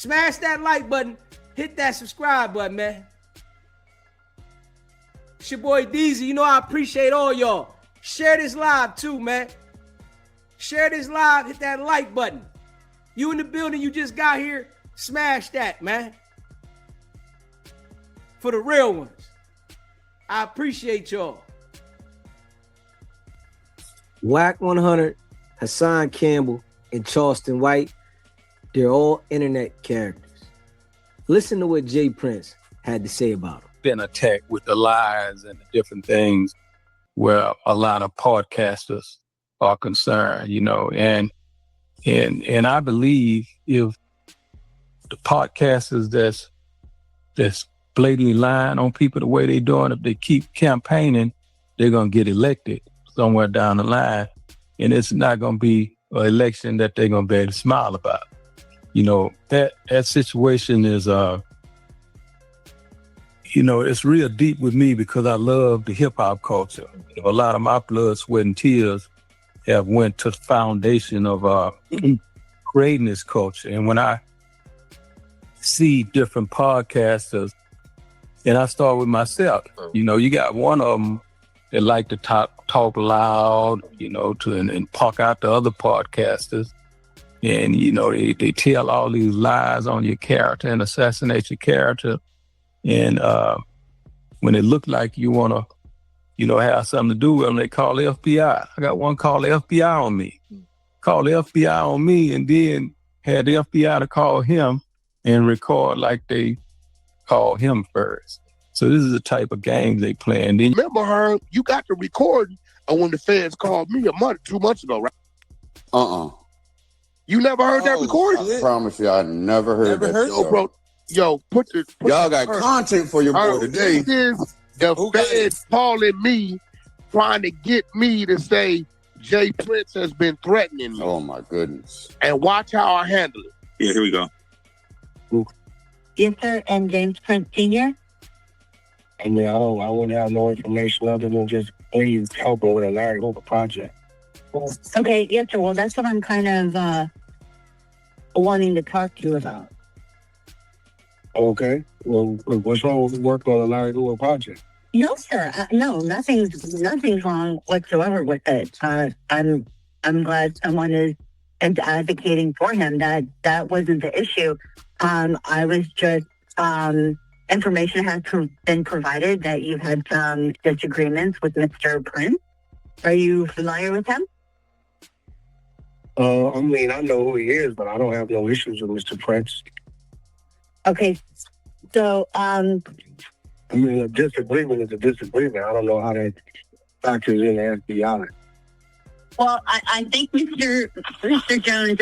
Smash that like button. Hit that subscribe button, man. It's your boy DZ. You know I appreciate all y'all. Share this live too, man. Share this live. Hit that like button. You in the building, you just got here. Smash that, man. For the real ones. I appreciate y'all. WACK100, Hassan Campbell, and Charleston White, they're all internet characters. Listen to what Jay Prince had to say about them. Been attacked with the lies and the different things where a lot of podcasters are concerned, you know, and I believe if the podcasters that's blatantly lying on people the way they're doing, if they keep campaigning, they're gonna get elected somewhere down the line, and it's not gonna be an election that they're gonna be able to smile about. You know, that situation is you know, it's real deep with me because I love the hip hop culture. You know, a lot of my blood, sweat, and tears have went to the foundation of creating this culture. And when I see different podcasters, and I start with myself, you know, you got one of them that like to talk loud, you know, and park out the other podcasters. And, you know, they tell all these lies on your character and assassinate your character. And when it look like you want to, you know, have something to do with them, they call the FBI. I got one call the FBI on me. Call the FBI on me, and then had the FBI to call him and record like they called him first. So this is the type of games they play. And then remember, Herb, you got the recording of when the feds called me 2 months ago, right? You never heard that recording? I promise you, I never heard that. Yo, bro. Yo, y'all got content for your boy today. This is the feds calling me, trying to get me to say Jay Prince has been threatening me. Oh my goodness. And watch how I handle it. Yeah, here we go. Yes, sir. And James Prince Sr. I mean, I wouldn't have no information other than just please help her with a Larry Hoover project. Okay, yes, sir. Well, that's what I'm kind of wanting to talk to you about. Okay. Well, what's wrong with working on a Larry Hoover project? No, sir. No, nothing's wrong whatsoever with it. I'm glad someone is advocating for him. That wasn't the issue. I was just information has been provided that you had some disagreements with Mr. Prince. Are you familiar with him? I mean, I know who he is, but I don't have no issues with Mr. Prince. Okay, so I mean, a disagreement is a disagreement. I don't know how that factors in the FBI. Well, I think Mr. Jones,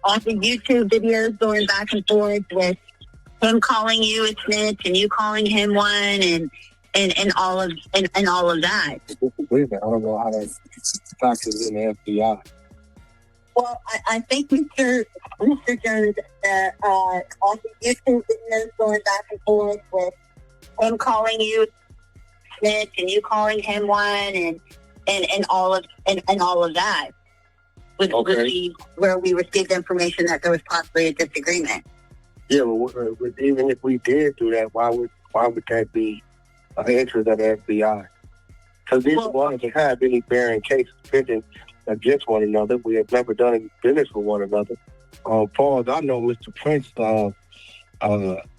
off of YouTube videos going back and forth with him calling you a snitch and you calling him one, and all of that. Disagreement. I don't know how that factors in the FBI. Well, I think Mr. Jones, off of YouTube videos going back and forth with him calling you snitch and you calling him one, and all of that would be where we received information that there was possibly a disagreement. Yeah, but even if we did do that, why would that be an interest of the FBI? Because neither one of us have any bearing cases pending against one another. We have never done any business with one another. As far as I know, Mr. Prince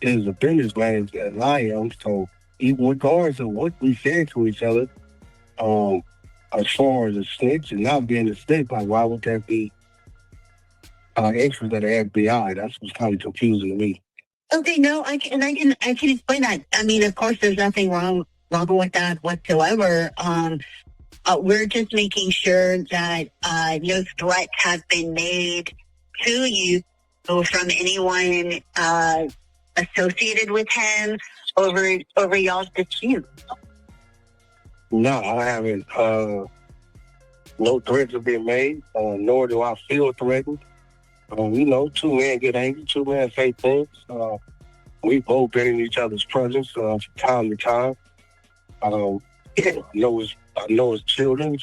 is a businessman as I am, so even regardless of what we say to each other, as far as a snitch and not being a snitch, like why would that be interest of the FBI? That's what's kind of confusing to me. Okay, no, I can explain that. I mean, of course, there's nothing wrong with that whatsoever. We're just making sure that no threats have been made to you from anyone associated with him over y'all's dispute. No, I haven't. No threats have been made, nor do I feel threatened. You know, two men get angry, two men say things. We've both been in each other's presence from time to time. I know his children.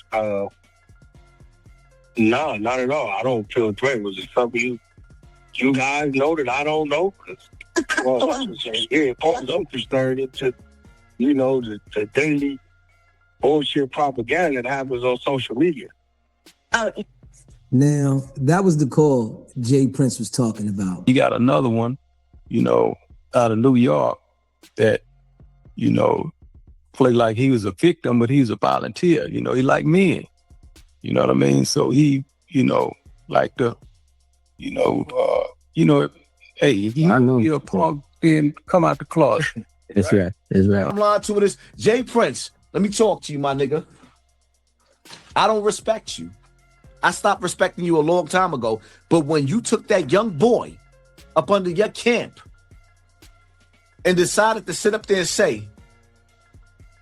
No, not at all. I don't feel threatened. Was it something you you guys know that I don't know. Well, I'm concerned into, the daily bullshit propaganda that happens on social media. Now, that was the call Jay Prince was talking about. You got another one, out of New York that, play like he was a victim, but he's a volunteer. He like men. You know what I mean? So he, like the, hey, if you're a punk, then come out the closet. That's right. That's right. I'm lying to this. Jay Prince, let me talk to you, my nigga. I don't respect you. I stopped respecting you a long time ago. But when you took that young boy up under your camp and decided to sit up there and say,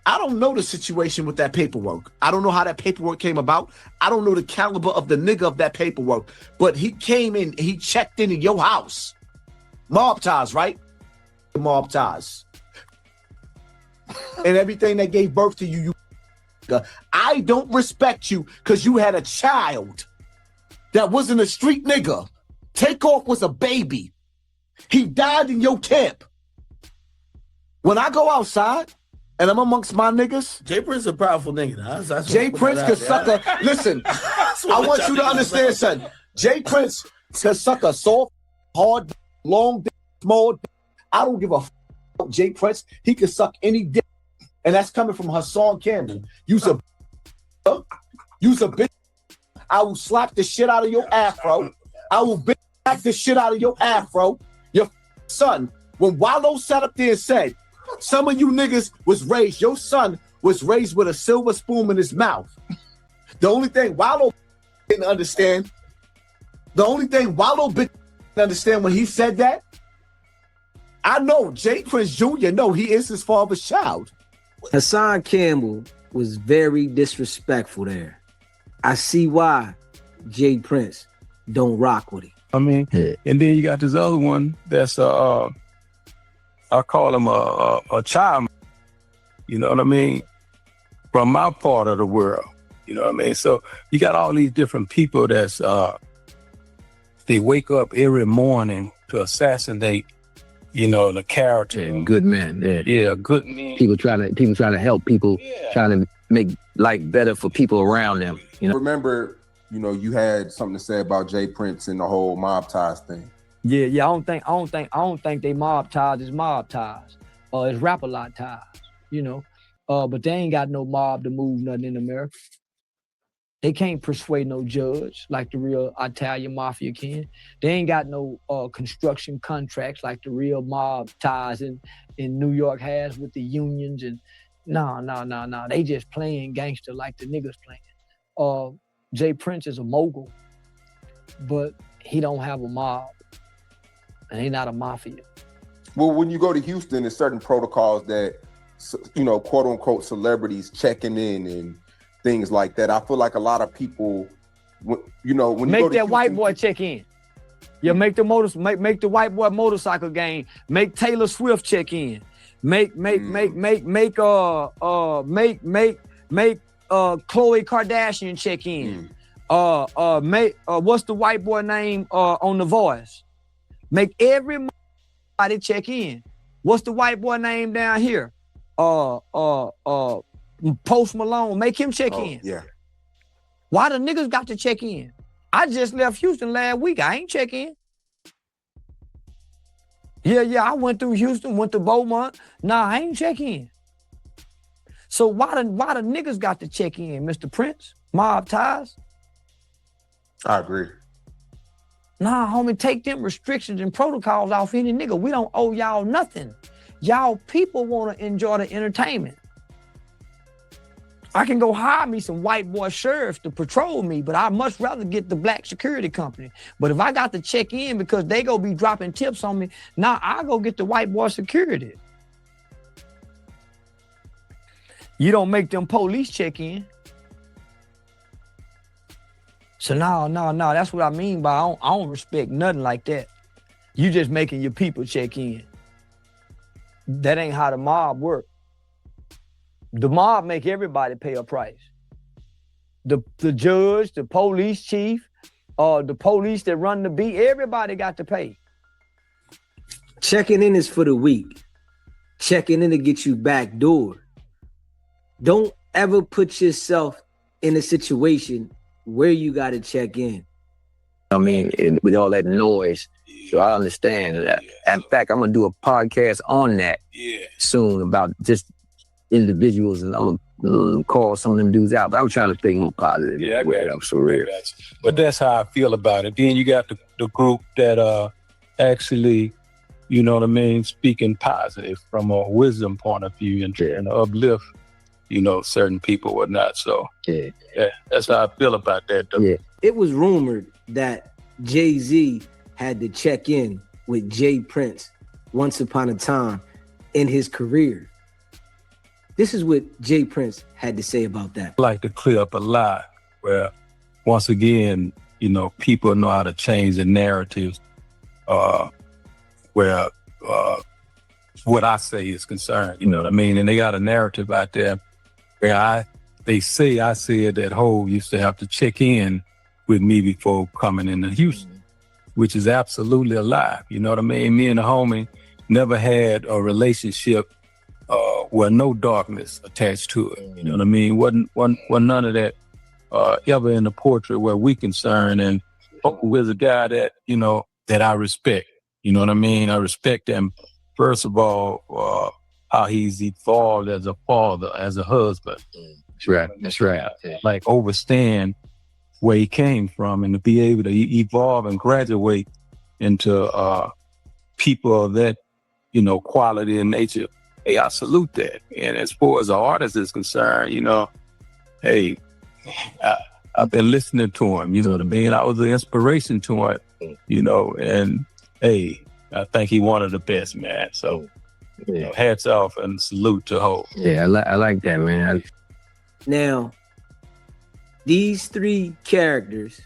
I don't know the situation with that paperwork. I don't know how that paperwork came about. I don't know the caliber of the nigga of that paperwork. But he came in, he checked into your house. Mob ties, right? Mob ties. And everything that gave birth to you. I don't respect you because you had a child that wasn't a street nigga. Takeoff was a baby. He died in your camp. When I go outside and I'm amongst my niggas, Jay Prince is a powerful nigga. Jay Prince could suck a. Listen, I want you to understand, son. Jay Prince could suck a soft, hard, long, small. I don't give a f about Jay Prince. He could suck any dick. And that's coming from Hassan Campbell. Use a bitch. I will slap the shit out of your afro. I will slap the shit out of your afro. Your son, when Wallow sat up there and said, some of you niggas was raised, your son was raised with a silver spoon in his mouth. The only thing Wallow didn't understand, didn't understand when he said that, I know Jay Prince Jr., no, he is his father's child. Hassan Campbell was very disrespectful there. I see why Jay Prince don't rock with him. I mean, and then you got this other one that's I call him a child. You know what I mean? From my part of the world. You know what I mean? So you got all these different people that's they wake up every morning to assassinate, the character. Yeah, good men. Yeah, good men. People trying to help people, trying to make life better for people around them. Remember, you had something to say about Jay Prince and the whole mob ties thing. Yeah. I don't think they mob ties is mob ties. It's rap-a-lot ties, but they ain't got no mob to move nothing in America. They can't persuade no judge like the real Italian mafia can. They ain't got no construction contracts like the real mob ties in New York has with the unions. And no. They just playing gangster like the niggas playing. Jay Prince is a mogul, but he don't have a mob. And he not a mafia. Well, when you go to Houston, there's certain protocols that, quote unquote celebrities checking in and things like that. I feel like a lot of people, when you make go to that Houston, white boy check in. Yeah, make the the white boy motorcycle game. Make Taylor Swift check in. Make Khloe Kardashian check in. What's the white boy name on The Voice? Make everybody check in. What's the white boy name down here? Post Malone, make him check in. Yeah. Why the niggas got to check in? I just left Houston last week. I ain't check in. Yeah, I went through Houston, went to Beaumont. Nah, I ain't check in. So why the niggas got to check in, Mr. Prince? Mob ties? I agree. Nah, homie, take them restrictions and protocols off any nigga. We don't owe y'all nothing. Y'all people want to enjoy the entertainment. I can go hire me some white boy sheriffs to patrol me, but I'd much rather get the black security company. But if I got to check in because they go be dropping tips on me, now I go get the white boy security. You don't make them police check in. So no, that's what I mean by I don't respect nothing like that. You just making your people check in. That ain't how the mob work. The mob make everybody pay a price. The judge, the police chief, the police that run the beat, everybody got to pay. Checking in is for the weak. Checking in to get you back door. Don't ever put yourself in a situation where you got to check in. I mean, with all that noise, so I understand that. In fact, I'm gonna do a podcast on that soon about just individuals, and I'm gonna call some of them dudes out. But I'm trying to think more positive. Yeah, I'm so real. But that's how I feel about it. Then you got the group that actually, you know what I mean, speaking positive from a wisdom point of view and trying to uplift, you know, certain people or not. So yeah, that's how I feel about that. Though. Yeah. It was rumored that Jay-Z had to check in with Jay Prince once upon a time in his career. This is what Jay Prince had to say about that. I like to clear up a lie where, once again, you know, people know how to change the narratives where what I say is concerned, you know what I mean? And they got a narrative out there where they say I said that Hov used to have to check in with me before coming into Houston, which is absolutely a lie. You know what I mean? Me and the homie never had a relationship where no darkness attached to it. You know what I mean? Wasn't none of that ever in the portrait where we concerned. And Hov was a guy that, you know, that I respect. You know what I mean? I respect him, first of all, how he's evolved as a father, as a husband. That's right. That's right. Like overstand where he came from and to be able to evolve and graduate into people of that, you know, quality and nature. Hey, I salute that. And as far as the artist is concerned, you know, hey, I've been listening to him, you know what I mean? I was an inspiration to him, you know, and hey, I think he one of the best, man. So, you know, hats off and salute to Hov. Yeah, I like that, man. Now, these three characters,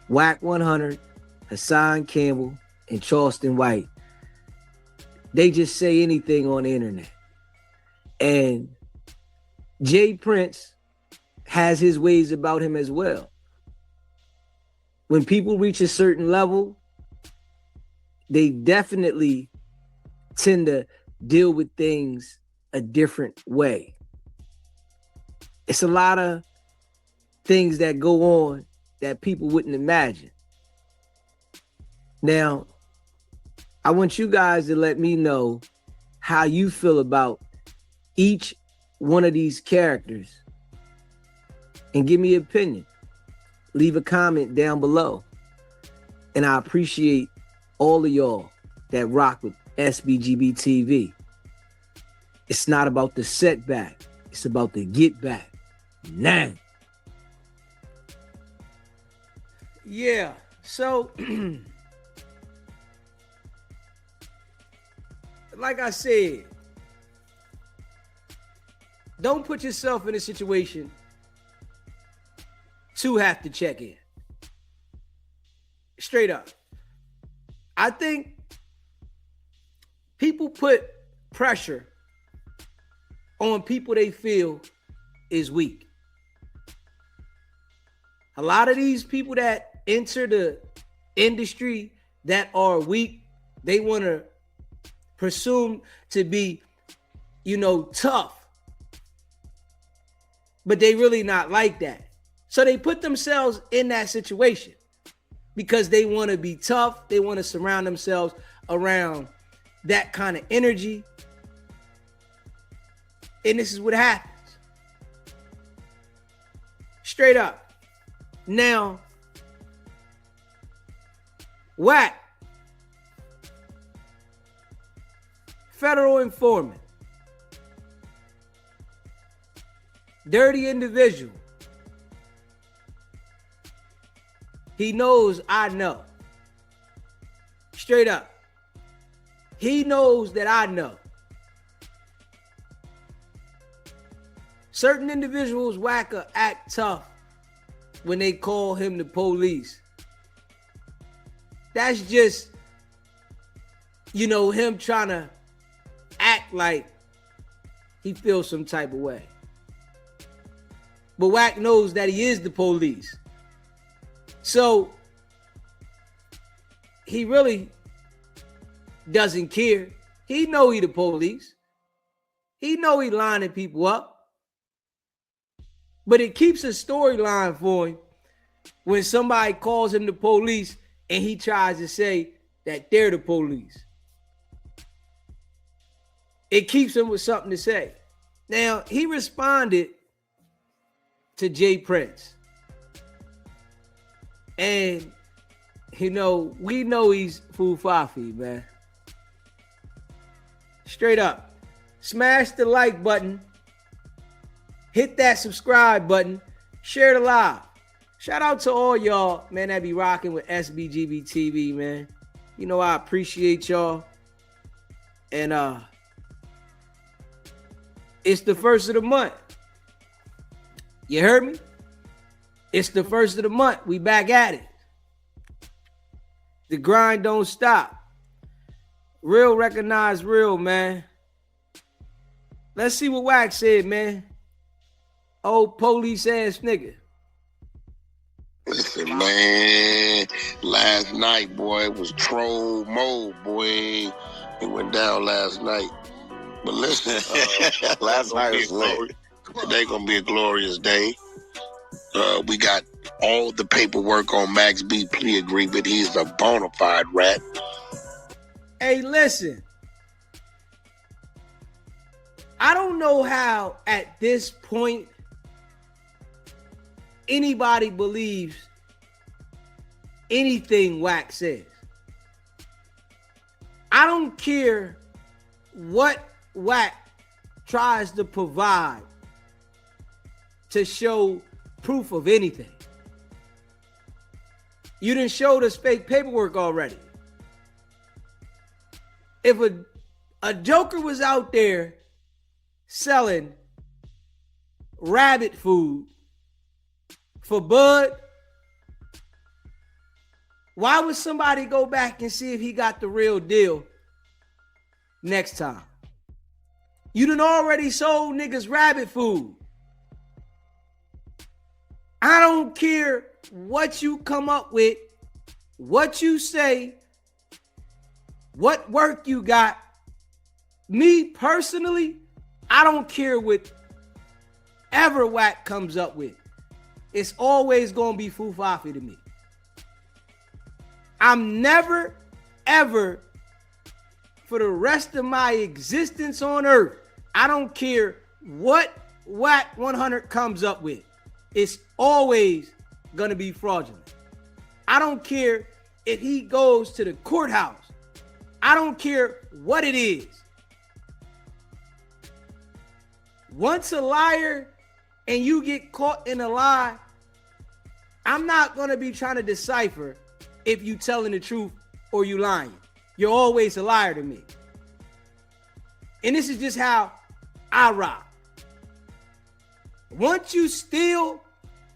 WACK100, Hassan Campbell, and Charleston White, they just say anything on the internet. And Jay Prince has his ways about him as well. When people reach a certain level, they definitely tend to deal with things a different way. It's a lot of things that go on that people wouldn't imagine. Now, I want you guys to let me know how you feel about each one of these characters and give me an opinion. Leave a comment down below. And I appreciate all of y'all that rock with SBGBTV. It's not about the setback. It's about the get back. Now. Yeah, so like I said, don't put yourself in a situation to have to check in. Straight up. I think people put pressure on people they feel is weak. A lot of these people that enter the industry that are weak, they want to presume to be, you know, tough. But they really not like that. So they put themselves in that situation because they want to be tough. They want to surround themselves around that kind of energy. And this is what happens. Straight up. Now, Wack, federal informant, dirty individual. He knows I know. Straight up. He knows that I know. Certain individuals, Wacker, act tough when they call him the police. That's just, you know, him trying to act like he feels some type of way. But Wack knows that he is the police. So he really doesn't care. He know he the police. He know he lining people up. But it keeps a storyline for him when somebody calls him the police and he tries to say that they're the police. It keeps him with something to say. Now, he responded to Jay Prince. And, we know he's Fufafi, man. Straight up. Smash the like button. Hit that subscribe button. Share the live. Shout out to all y'all, man, that be rocking with SBGBTV, man. I appreciate y'all. And it's the first of the month. You heard me? It's the first of the month. We back at it. The grind don't stop. Real recognize real, man. Let's see what Wack said, man. Old police ass nigga. Listen, man. Last night, boy, it was troll mode, boy. It went down last night. But listen, last night was lit. Today gonna be a glorious day. We got all the paperwork on Max B plea agreement. He's a bona fide rat. Hey, listen. I don't know how at this point anybody believes anything Wack says. I don't care what Wack tries to provide to show proof of anything. You done showed us fake paperwork already. If a joker was out there selling rabbit food for bud, why would somebody go back and see if he got the real deal next time? You done already sold niggas rabbit food. I don't care what you come up with, what you say, what work you got. Me personally, I don't care what ever Wack comes up with. It's always going to be Fufafi to me. I'm never, ever, for the rest of my existence on earth, I don't care what WACK100 comes up with. It's always going to be fraudulent. I don't care if he goes to the courthouse. I don't care what it is. Once a liar and you get caught in a lie, I'm not going to be trying to decipher if you telling the truth or you lying. You're always a liar to me. And this is just how I rock. Once you steal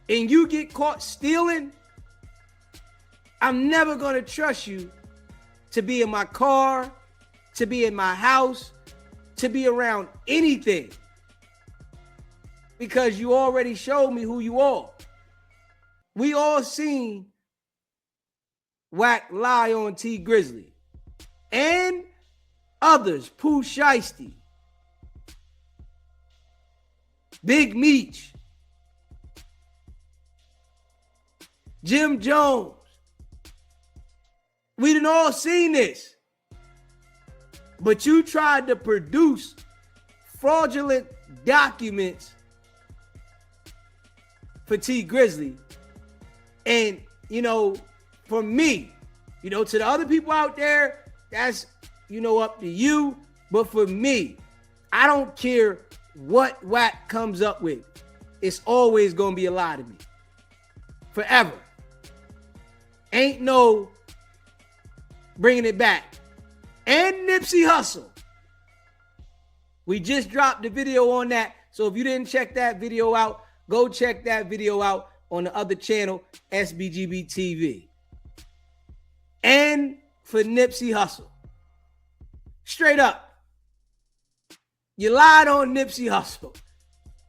and you get caught stealing, I'm never going to trust you to be in my car, to be in my house, to be around anything. Because you already showed me who you are. We all seen Wack lie on T Grizzly and others, Pooh Shiesty, Big Meech, Jim Jones. We done all seen this. But you tried to produce fraudulent documents for T Grizzly. And, for me, to the other people out there, that's, up to you. But for me, I don't care what Wack comes up with. It's always going to be a lie to me. Forever. Ain't no bringing it back. And Nipsey Hussle. We just dropped the video on that. So if you didn't check that video out, go check that video out on the other channel, SBGBTV. And for Nipsey Hussle. Straight up. You lied on Nipsey Hussle.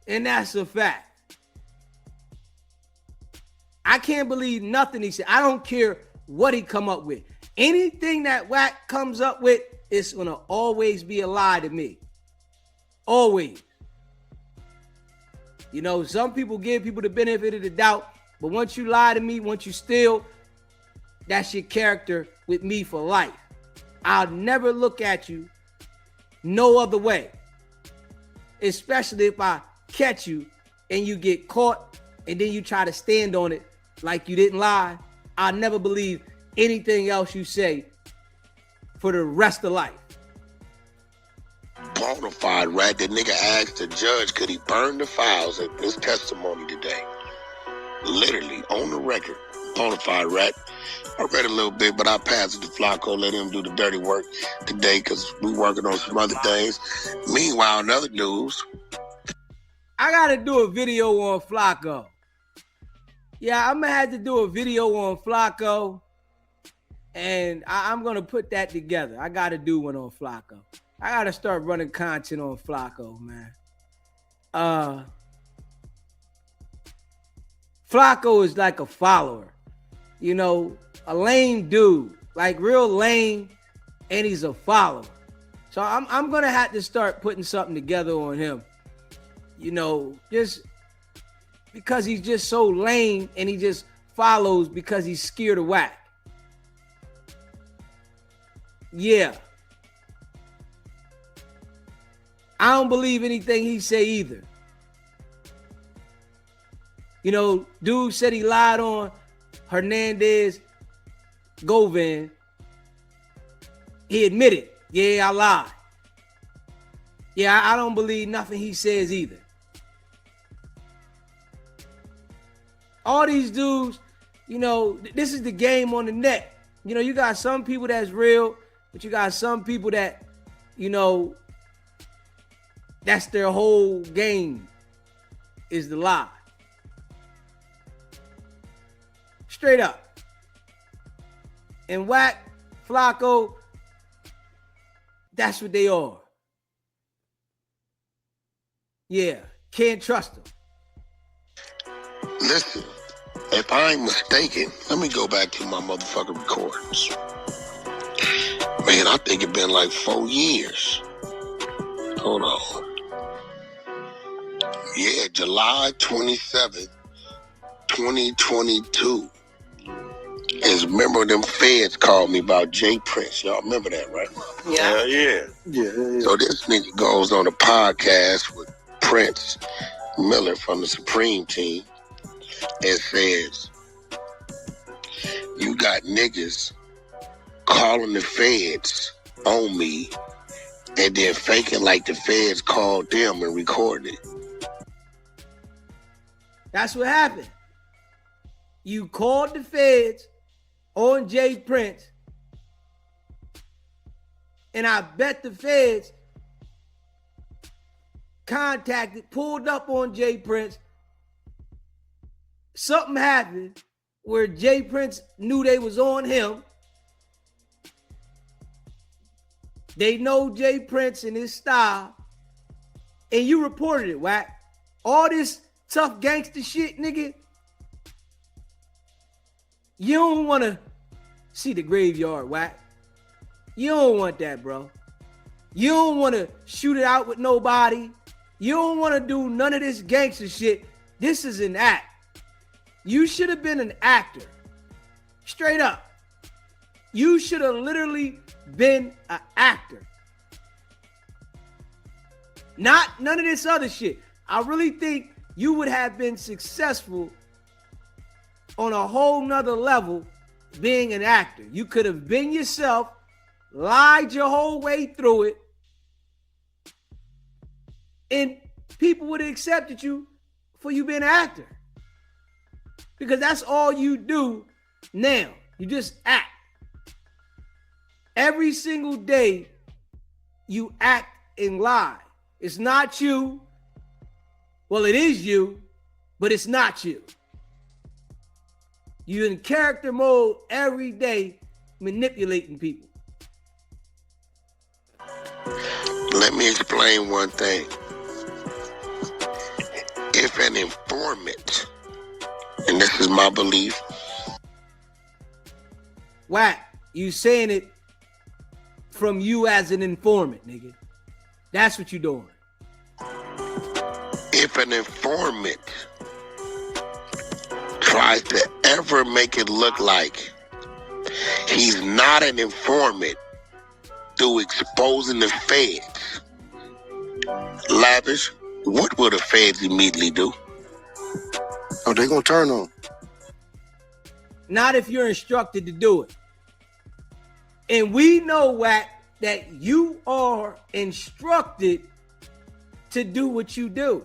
And that's a fact. I can't believe nothing he said. I don't care what he come up with. Anything that Wack comes up with is gonna always be a lie to me. Always. You know, some people give people the benefit of the doubt, but once you lie to me, once you steal, that's your character with me for life. I'll never look at you no other way. Especially if I catch you and you get caught and then you try to stand on it like you didn't lie. I'll never believe anything else you say for the rest of life. Bonafide rat. That nigga asked the judge, could he burn the files in his testimony today? Literally, on the record. Bonafide rat. I read a little bit, but I passed it to Flacco, let him do the dirty work today because we working on some other things. Meanwhile, in other news, I got to do a video on Flacco. Yeah, I'm going to have to do a video on Flacco, and I'm going to put that together. I got to do one on Flacco. I got to start running content on Flacco, man. Flacco is like a follower. You know, a lame dude, like real lame, and he's a follower. So I'm going to have to start putting something together on him. You know, just because he's just so lame and he just follows because he's scared of Wack. Yeah. I don't believe anything he say either. You know, dude said he lied on Hernandez Govan. He admitted, yeah, I lied. Yeah, I don't believe nothing he says either. All these dudes, you know, this is the game on the net. You know, you got some people that's real, but you got some people that, you know, that's their whole game is the lie. Straight up. And Wack, Flacco, that's what they are. Yeah, can't trust them. listen, if I ain't mistaken, let me go back to my motherfucking recordings. Man, I think it been like 4 years. Hold on. Yeah, July 27th, 2022. Is remember them feds called me about Jay Prince. Y'all remember that, right? Yeah. Yeah. So this nigga goes on a podcast with Prince Miller from the Supreme Team and says, you got niggas calling the feds on me and then faking like the feds called them and recorded it. That's what happened. You called the feds on Jay Prince, and I bet the feds pulled up on Jay Prince. Something happened where Jay Prince knew they was on him. They know Jay Prince and his style, and you reported it, Wack. All this tough gangster shit, nigga. You don't want to see the graveyard, Wack. You don't want that, bro. You don't want to shoot it out with nobody. You don't want to do none of this gangster shit. This is an act. You should have been an actor. Straight up. You should have literally been an actor. Not none of this other shit. I really think you would have been successful on a whole nother level being an actor. You could have been yourself, lied your whole way through it, and people would have accepted you for you being an actor. Because that's all you do now. You just act. Every single day, you act and lie. It's not you. Well, it is you, but it's not you. You're in character mode every day, manipulating people. Let me explain one thing. If an informant And this is my belief. Wack, you saying it from you as an informant, nigga. That's what you doing. If an informant tries to ever make it look like he's not an informant through exposing the feds, Lavish, what will the feds immediately do? Oh, they gonna turn on. Not if you're instructed to do it. And we know, Wack, that you are instructed to do what you do.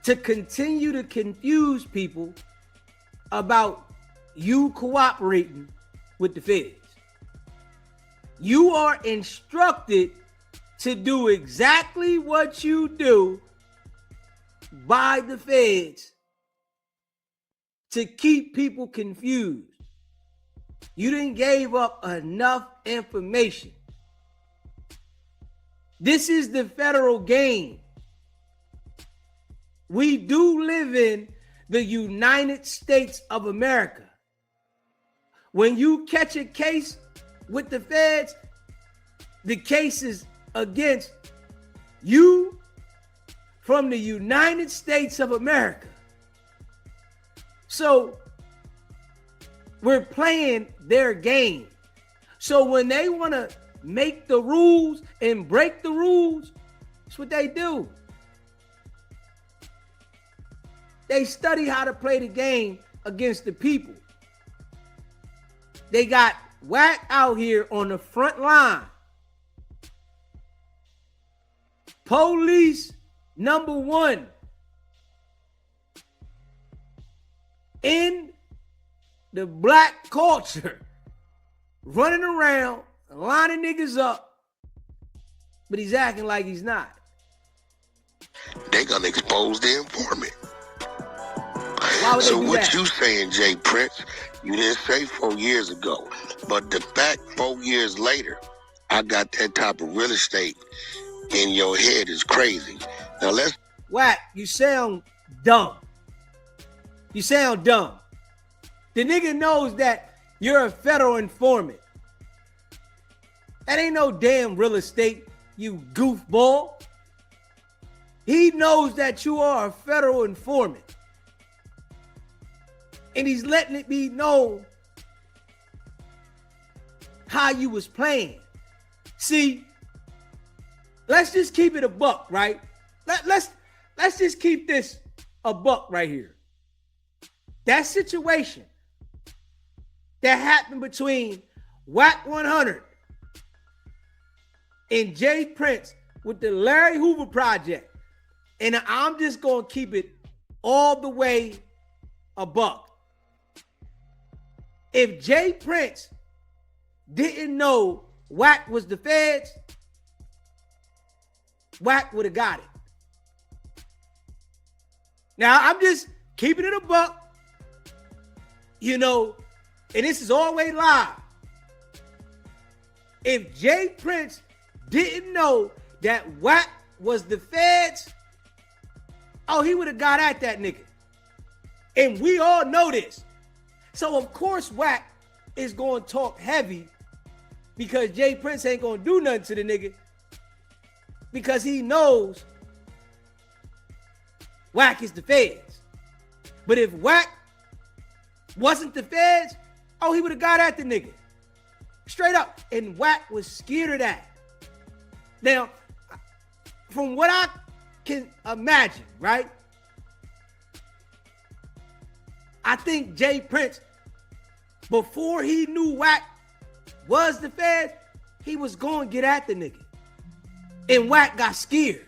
To continue to confuse people about you cooperating with the feds. You are instructed to do exactly what you do by the feds to keep people confused. You didn't gave up enough information. This is the federal game. We do live in the United States of America. When you catch a case with the feds, the case is against you from the United States of America. So we're playing their game. So when they want to make the rules and break the rules, that's what they do. They study how to play the game against the people. They got Wack out here on the front line. Police number one in the black culture, running around, lining niggas up, but he's acting like he's not. They're gonna expose the informant. Why would So they do what that? you saying, Jay Prince, you didn't say 4 years ago, but the fact 4 years later, I got that type of real estate in your head is crazy. Now let's... Wack, you sound dumb. You sound dumb. The nigga knows that you're a federal informant. That ain't no damn real estate, you goofball. He knows that you are a federal informant. And he's letting it be known how you was playing. See, let's just keep it a buck, right? Let's just keep this a buck right here. That situation that happened between WACK100 and Jay Prince with the Larry Hoover Project, and I'm just gonna keep it all the way a buck. If Jay Prince didn't know Wack was the feds, Wack would have got it. Now, I'm just keeping it a buck, you know, and this is always live. If Jay Prince didn't know that Wack was the feds, oh, he would have got at that nigga. And we all know this. So, of course, Wack is going to talk heavy because Jay Prince ain't going to do nothing to the nigga because he knows Wack is the feds. But if Wack wasn't the feds, oh, he would have got at the nigga. Straight up. And Wack was scared of that. Now, from what I can imagine, right? I think Jay Prince, before he knew Wack was the feds, he was going to get at the nigga. And Wack got scared.